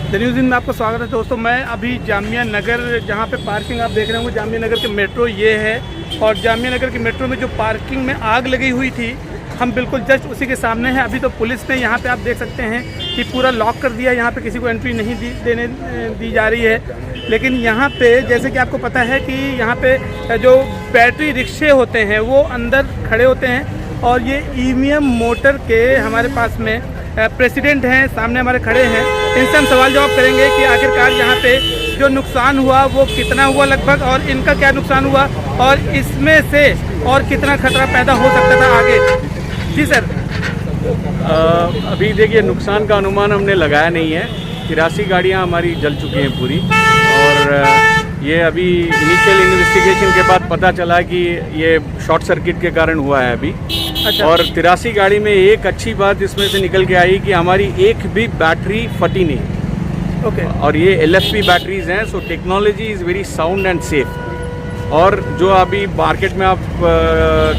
The news में आपका स्वागत है दोस्तों। मैं अभी जामिया नगर, जहाँ पे पार्किंग आप देख रहे होंगे, जामिया नगर के मेट्रो ये है। और जामिया नगर की मेट्रो में जो पार्किंग में आग लगी हुई थी, हम बिल्कुल जस्ट उसी के सामने हैं। अभी तो पुलिस ने यहाँ पे आप देख सकते हैं कि पूरा लॉक कर दिया है, यहाँ पे किसी को एंट्री नहीं दी जा रही है। लेकिन यहाँ पे जैसे कि आपको पता है कि यहाँ पे जो बैटरी रिक्शे होते हैं वो अंदर खड़े होते हैं, और ये ईवीएम मोटर के हमारे पास में प्रेसिडेंट हैं, सामने हमारे खड़े हैं। इनसे हम सवाल जवाब करेंगे कि आखिरकार यहाँ पे जो नुकसान हुआ वो कितना हुआ लगभग, और इनका क्या नुकसान हुआ, और इसमें से और कितना खतरा पैदा हो सकता था आगे। जी सर। अभी देखिए, नुकसान का अनुमान हमने लगाया नहीं है। 83 गाड़ियाँ हमारी जल चुकी हैं पूरी, और ये अभी इनिशियल इन्वेस्टिगेशन के बाद पता चला कि ये शॉर्ट सर्किट के कारण हुआ है अभी। अच्छा। और 83 गाड़ी में एक अच्छी बात इसमें से निकल के आई कि हमारी एक भी बैटरी फटी नहीं। ओके। और ये LFP बैटरीज हैं, so technology is very sound and safe. और जो अभी मार्केट में आप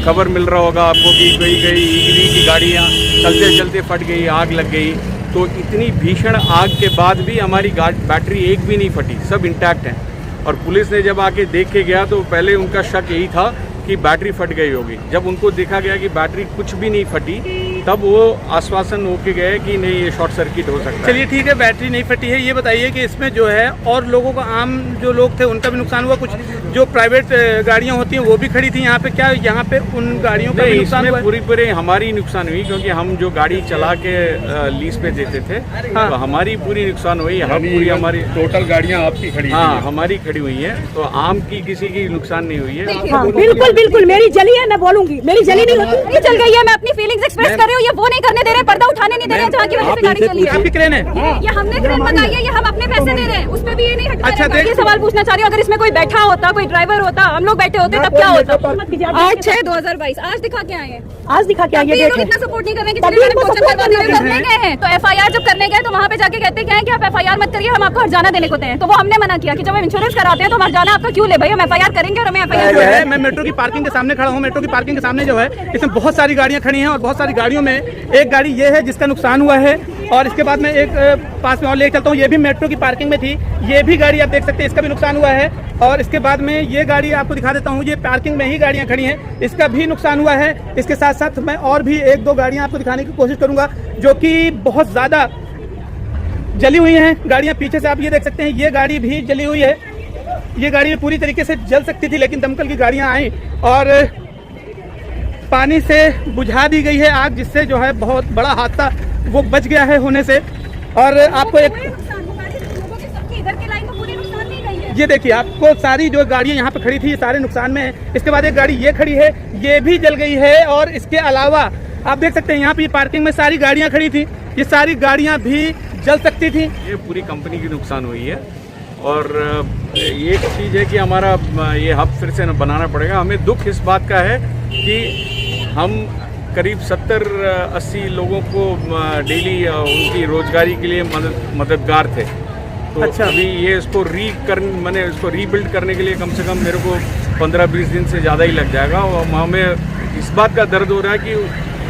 खबर मिल रहा होगा आपको कि कई EV की गाड़ियाँ चलते चलते फट गई, आग लग गई, तो इतनी भीषण आग के बाद भी हमारी बैटरी एक भी नहीं फटी, सब इंटैक्ट हैं। और पुलिस ने जब आके देख के गया तो पहले उनका शक यही था कि बैटरी फट गई होगी। जब उनको देखा गया कि बैटरी कुछ भी नहीं फटी, तब वो आश्वासन होके गए कि नहीं, ये शॉर्ट सर्किट हो सकता है। चलिए ठीक है, बैटरी नहीं फटी है। ये बताइए कि इसमें जो है और लोगों का, आम जो लोग थे उनका भी नुकसान हुआ? कुछ जो प्राइवेट गाड़ियां होती हैं वो भी खड़ी थी यहाँ पे, क्या यहाँ पे उन गाड़ियों का भी नुकसान हुआ? पूरी हमारी नुकसान हुई, क्योंकि हम जो गाड़ी चला के लीज पे देते थे। हाँ। तो हमारी पूरी नुकसान हुई। हम पूरी हमारी टोटल गाड़ियाँ आपकी खड़ी? हाँ, हमारी खड़ी हुई है। तो आम की किसी की नुकसान नहीं हुई है। हाँ, बिल्कुल बिल्कुल। मेरी जली है, मैं बोलूंगी, मेरी जली नहीं होती, ये चल गई है। मैं अपनी फीलिंग्स एक्सप्रेस कर रही हूँ। ये वो नहीं करने दे रहे, पर्दा उठाने नहीं दे रहे, जहाँ की वजह से गाड़ी चली है। आपकी क्रेन है? ये हमने क्रेन मंगाई है, ये हम अपने पैसे दे रहे हैं, उस पे भी ये नहीं हट। अच्छा, ये सवाल पूछना चाह रही हूँ, अगर इसमें कोई बैठा होता, कोई ड्राइवर होता, हम लोग बैठे होते, तब क्या होता? 8/6/2022 आज दिखा के आए हैं। आज दिखा के आए, ये देखो। इतना सपोर्ट नहीं कर रहे हैं कि करने गए हैं। तो FIR जब करने गए तो वहाँ पे जाके कहते हैं कि आप FIR मत करिए, हम आपको हर्जाना देने को तय हैं। तो वो हमने मना किया कि जब हम इंश्योरेंस कराते हैं तो हर्जाना आपका क्यों ले भाई, हम FIR करेंगे और हमें FIR जो है। मैं मेट्रो की पार्किंग के सामने खड़ा हूँ। मेट्रो की पार्किंग के सामने जो है, इसमें बहुत सारी गाड़ियाँ खड़ी हैं, और बहुत सारी गाड़ियों में एक गाड़ी ये है जिसका नुकसान हुआ है। और इसके बाद मैं एक पास में और ले चलता हूँ, ये भी मेट्रो की पार्किंग में थी। ये भी गाड़ी आप देख सकते हैं, इसका भी नुकसान हुआ है। और इसके बाद में ये गाड़ी आपको दिखा देता हूँ, ये पार्किंग में ही गाड़ियाँ खड़ी हैं, इसका भी नुकसान हुआ है। इसके साथ साथ मैं और भी 1-2 गाड़ियाँ आपको दिखाने की कोशिश करूँगा जो कि बहुत ज़्यादा जली हुई हैं गाड़ियाँ। पीछे से आप ये देख सकते हैं, ये गाड़ी भी जली हुई है। ये गाड़ी पूरी तरीके से जल सकती थी, लेकिन दमकल की गाड़ियाँ आई और पानी से बुझा दी गई है आग, जिससे जो है बहुत बड़ा हादसा वो बच गया है होने से। और आपको एक ये देखिए, आपको सारी जो गाड़ियाँ यहाँ पे खड़ी थी ये सारे नुकसान में है। इसके बाद एक गाड़ी ये खड़ी है, ये भी जल गई है। और इसके अलावा आप देख सकते हैं यहाँ पे पार्किंग में सारी गाड़ियाँ खड़ी थी, ये सारी गाड़ियाँ भी जल सकती थी। ये पूरी कंपनी की नुकसान हुई है। और ये एक चीज़ है कि हमारा ये हब फिर से बनाना पड़ेगा। हमें दुख इस बात का है कि हम करीब 70-80 लोगों को डेली उनकी रोजगारी के लिए मददगार थे। तो अच्छा। अभी ये इसको मैंने इसको रीबिल्ड करने के लिए कम से कम मेरे को 15-20 दिन से ज़्यादा ही लग जाएगा। और हमें इस बात का दर्द हो रहा है कि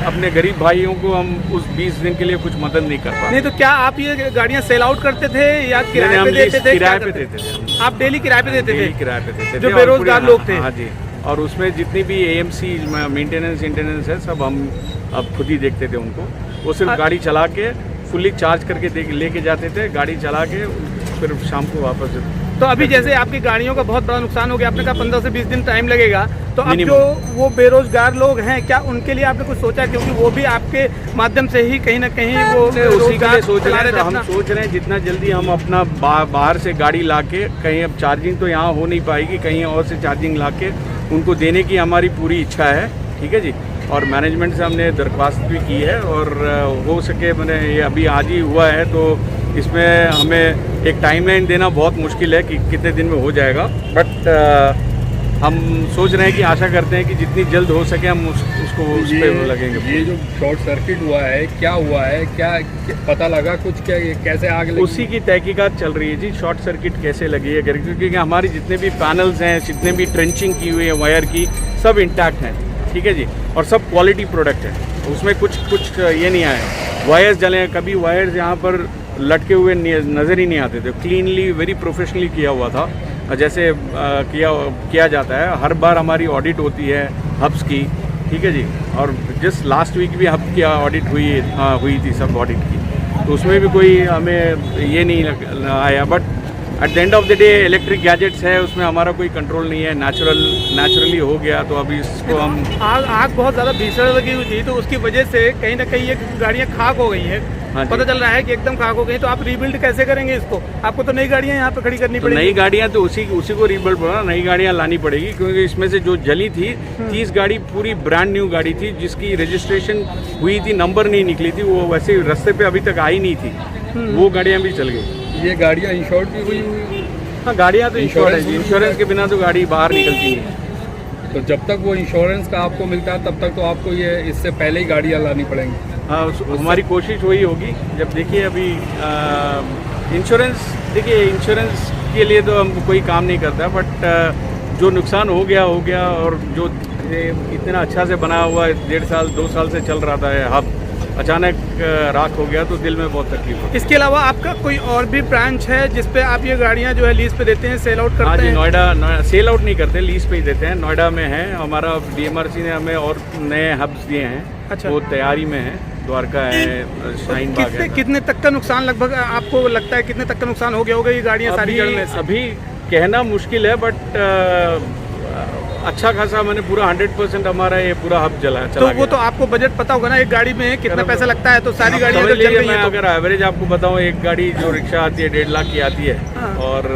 अपने गरीब भाइयों को हम उस 20 दिन के लिए कुछ मदद नहीं कर पा। नहीं तो क्या आप ये गाड़ियाँ सेल आउट करते थे या किराए पे देते थे? किराए पे देते थे। आप डेली किराए पे देते थे? किराए पे देते थे, जो बेरोजगार लोग थे। हाँ जी। और उसमें जितनी भी AMC मेंटेनेंस है, सब हम अब खुद ही देखते थे उनको। वो सिर्फ गाड़ी चला के फुल्ली चार्ज करके लेके जाते थे, गाड़ी चला के फिर शाम को वापस। तो अभी जैसे आपकी गाड़ियों का बहुत बड़ा नुकसान हो गया, आपने कहा 15 से 20 दिन टाइम लगेगा, तो अब जो वो बेरोजगार लोग हैं, क्या उनके लिए आपने कुछ सोचा? क्योंकि वो भी आपके माध्यम से ही कहीं ना कहीं वो उसी के लिए सोच रहे हैं। तो हम सोच रहे हैं जितना जल्दी हम अपना बाहर से गाड़ी लाके, कहीं अब चार्जिंग तो यहाँ हो नहीं पाएगी, कहीं और से चार्जिंग लाके उनको देने की हमारी पूरी इच्छा है। ठीक है जी। और मैनेजमेंट से हमने दरख्वास्त भी की है, और हो सके मैंने ये अभी आज ही हुआ है, तो इसमें हमें एक टाइमलाइन देना बहुत मुश्किल है कि कितने दिन में हो जाएगा। बट हम सोच रहे हैं कि आशा करते हैं कि जितनी जल्द हो सके हम उसको उस पर लगेंगे। ये जो शॉर्ट सर्किट हुआ है, क्या हुआ है, क्या पता लगा कुछ, क्या कैसे आग लगी? उसी की तहकीकात चल रही है जी। शॉर्ट सर्किट कैसे लगी है, क्योंकि हमारी जितने भी पैनल्स हैं, जितने भी ट्रेंचिंग की हुई है वायर की, सब इंटैक्ट हैं। ठीक है जी। और सब क्वालिटी प्रोडक्ट है, उसमें कुछ ये नहीं आया। वायर्स जले हैं, कभी वायर्स यहाँ पर लटके हुए नज़र ही नहीं आते थे। क्लीनली, वेरी प्रोफेशनली किया हुआ था, जैसे किया जाता है। हर बार हमारी ऑडिट होती है हब्स की, ठीक है जी। और जस्ट लास्ट वीक भी हब की ऑडिट हुई थी, सब ऑडिट की, तो उसमें भी कोई हमें ये नहीं आया। But at the end of the day electric gadgets है, उसमें हमारा कोई कंट्रोल नहीं है। नेचुरली हो गया, तो अभी इसको हम आग बहुत ज़्यादा भीषण लगी हुई थी, तो उसकी वजह से कहीं ना कहीं ये गाड़ियाँ खाक हो गई हैं। हाँ जी। पता चल रहा है कि एकदम खाक हो गई, तो आप रीबिल्ड कैसे करेंगे इसको? आपको तो नई गाड़ियाँ यहाँ पे खड़ी करनी तो पड़ेगी। नई गाड़ियाँ तो उसी को रीबिल्ड बोला, नई गाड़ियाँ लानी पड़ेगी, क्योंकि इसमें से जो जली थी 30 गाड़ी पूरी ब्रांड न्यू गाड़ी थी, जिसकी रजिस्ट्रेशन हुई थी, नंबर नहीं निकली थी, वो वैसे रास्ते पे अभी तक आई नहीं थी, वो गाड़ियाँ भी चल गई। ये गाड़ियाँ इंश्योर्ड भी हुई? हाँ, गाड़ियाँ तो इंश्योरेंस के बिना तो गाड़ी बाहर निकलती है। तो जब तक वो इंश्योरेंस का आपको मिलता है, तब तक तो आपको ये इससे पहले ही गाड़ियाँ लानी पड़ेंगी। हाँ, हमारी कोशिश वही होगी। जब देखिए अभी इंश्योरेंस, देखिए इंश्योरेंस के लिए तो हम कोई काम नहीं करता, बट जो नुकसान हो गया, और जो इतना अच्छा से बना हुआ 1.5 साल 2 साल से चल रहा था हब, अचानक राख हो गया, तो दिल में बहुत तकलीफ हो। इसके अलावा आपका कोई और भी ब्रांच है जिस पे आप ये गाड़ियाँ जो है लीज पे देते हैं, सेल आउट करते हैं? हाँ जी, नोएडा सेल आउट नहीं करते, लीज पे ही देते हैं। नोएडा में है हमारा, DMRC ने हमें और नए हब्स दिए हैं। अच्छा। वो तैयारी में है, द्वारका है, शाहीन बाग है। कितने तक का नुकसान लगभग आपको लगता है, कितने तक का नुकसान हो गया होगा ये गाड़ियाँ सारी जलने से? अभी कहना मुश्किल है, बट अच्छा खासा मैंने पूरा 100% हमारा ये पूरा हब चला तो वो तो आपको बजट पता होगा ना, एक गाड़ी में कितना पैसा लगता है, तो सारी गाड़ियाँ अगर जल रही हैं तो? अगर एवरेज आपको बताऊँ, एक गाड़ी जो रिक्शा आती है 1.5 लाख की आती है। हाँ। और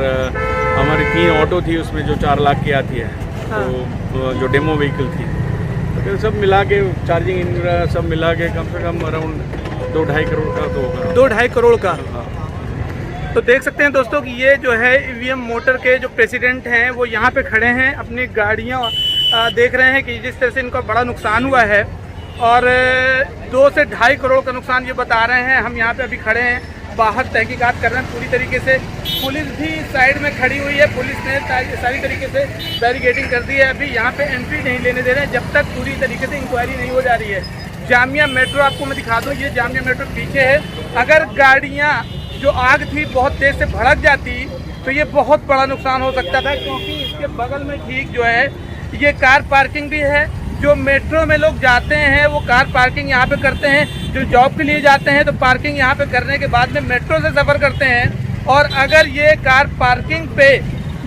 हमारी 3 ऑटो थी, उसमें जो 4 लाख की आती है। हाँ। तो जो डेमो व्हीकल थी, तो सब मिला के, चार्जिंग इंफ्रा सब मिला के, कम से कम अराउंड 2-2.5 करोड़ का तो होगा। 2-2.5 करोड़ का। हाँ। तो देख सकते हैं दोस्तों कि ये जो है ईवीएम मोटर के जो प्रेसिडेंट हैं, वो यहाँ पे खड़े हैं, अपनी गाड़ियाँ देख रहे हैं कि जिस तरह से इनका बड़ा नुकसान हुआ है, और 2 से 2.5 करोड़ का नुकसान ये बता रहे हैं। हम यहाँ पे अभी खड़े हैं, बाहर तहकीकात कर रहे हैं पूरी तरीके से। पुलिस भी साइड में खड़ी हुई है, पुलिस ने सारी तरीके से बैरिकेडिंग कर दी है। अभी यहाँ पे एंट्री नहीं लेने दे रहे हैं जब तक पूरी तरीके से इंक्वायरी नहीं हो जा रही है। जामिया मेट्रो आपको मैं दिखा दूँ, ये जामिया मेट्रो पीछे है। अगर गाड़ियाँ जो आग थी बहुत तेज़ से भड़क जाती तो ये बहुत बड़ा नुकसान हो सकता था, क्योंकि इसके बगल में ठीक जो है ये कार पार्किंग भी है। जो मेट्रो में लोग जाते हैं वो कार पार्किंग यहाँ पे करते हैं, जो जॉब के लिए जाते हैं तो पार्किंग यहाँ पे करने के बाद में मेट्रो से सफ़र करते हैं। और अगर ये कार पार्किंग पे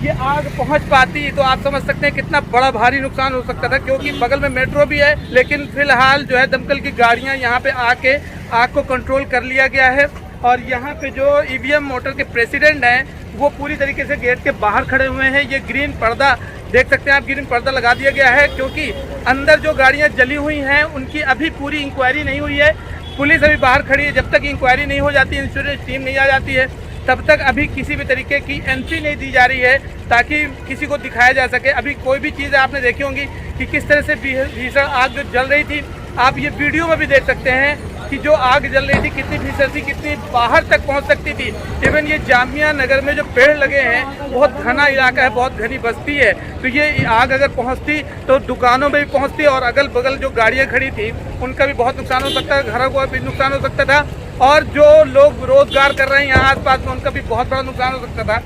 ये आग पहुँच पाती तो आप समझ सकते हैं कितना बड़ा भारी नुकसान हो सकता था, क्योंकि बगल में मेट्रो भी है। लेकिन फिलहाल जो है दमकल की गाड़ियाँ यहाँ पे आके आग को कंट्रोल कर लिया गया है। और यहाँ पे जो ईवीएम मोटर के प्रेसिडेंट हैं वो पूरी तरीके से गेट के बाहर खड़े हुए हैं। ये ग्रीन पर्दा देख सकते हैं आप, ग्रीन पर्दा लगा दिया गया है, क्योंकि अंदर जो गाड़ियाँ जली हुई हैं उनकी अभी पूरी इंक्वायरी नहीं हुई है। पुलिस अभी बाहर खड़ी है, जब तक इंक्वायरी नहीं हो जाती, इंश्योरेंस टीम नहीं आ जाती है, तब तक अभी किसी भी तरीके की एंट्री नहीं दी जा रही है, ताकि किसी को दिखाया जा सके। अभी कोई भी चीज़ आपने देखी होंगी कि किस तरह से भीषण आग जो जल रही थी, आप ये वीडियो में भी देख सकते हैं कि जो आग जल रही थी कितनी भीषण थी, कितनी बाहर तक पहुंच सकती थी। इवन ये जामिया नगर में जो पेड़ लगे हैं, बहुत घना इलाका है, बहुत घनी बस्ती है, तो ये आग अगर पहुंचती तो दुकानों में भी पहुंचती और अगल बगल जो गाड़ियां खड़ी थी उनका भी बहुत नुकसान हो सकता है, घरों को भी नुकसान हो सकता था, और जो लोग रोजगार कर रहे हैं यहाँ आसपास में उनका भी बहुत बड़ा नुकसान हो सकता था।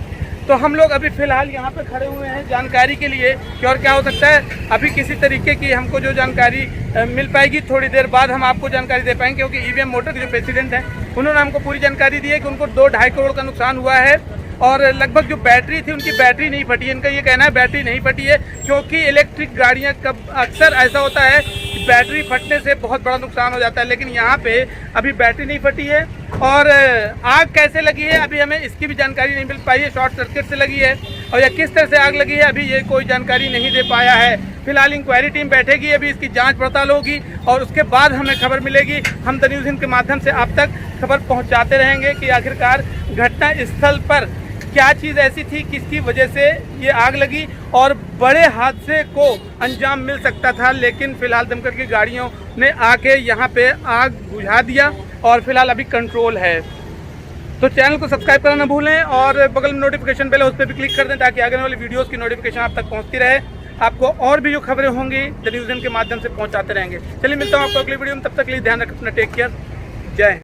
तो हम लोग अभी फ़िलहाल यहाँ पे खड़े हुए हैं जानकारी के लिए कि और क्या हो सकता है। अभी किसी तरीके की हमको जो जानकारी मिल पाएगी, थोड़ी देर बाद हम आपको जानकारी दे पाएंगे, क्योंकि ईवीएम मोटर के जो प्रेसिडेंट हैं उन्होंने हमको पूरी जानकारी दी है कि उनको 2-2.5 करोड़ का नुकसान हुआ है। और लगभग जो बैटरी थी उनकी बैटरी नहीं फटी है, इनका ये कहना है बैटरी नहीं फटी है, क्योंकि इलेक्ट्रिक गाड़ियाँ कब अक्सर ऐसा होता है कि बैटरी फटने से बहुत बड़ा नुकसान हो जाता है, लेकिन यहाँ पे अभी बैटरी नहीं फटी है। और आग कैसे लगी है अभी हमें इसकी भी जानकारी नहीं मिल पाई है, शॉर्ट सर्किट से लगी है और या किस तरह से आग लगी है अभी ये कोई जानकारी नहीं दे पाया है। फिलहाल इंक्वायरी टीम बैठेगी, अभी इसकी जांच पड़ताल होगी और उसके बाद हमें खबर मिलेगी। हम द न्यूज़ हिंद के माध्यम से आप तक खबर पहुंचाते रहेंगे कि आखिरकार घटना स्थल पर क्या चीज़ ऐसी थी किसकी वजह से ये आग लगी और बड़े हादसे को अंजाम मिल सकता था। लेकिन फिलहाल दमकल की गाड़ियों ने आके यहाँ पे आग बुझा दिया और फिलहाल अभी कंट्रोल है। तो चैनल को सब्सक्राइब करना ना भूलें और बगल में नोटिफिकेशन बेल है उस पर भी क्लिक कर दें ताकि आगे वाली वीडियोस की नोटिफिकेशन आप तक पहुँचती रहे। आपको और भी जो खबरें होंगी द न्यूज़ हिंद के माध्यम से पहुँचाते रहेंगे। चलिए मिलता हूँ आपको अगली वीडियो में, तब तक के लिए ध्यान रखें अपना, टेक केयर, जय हिंद।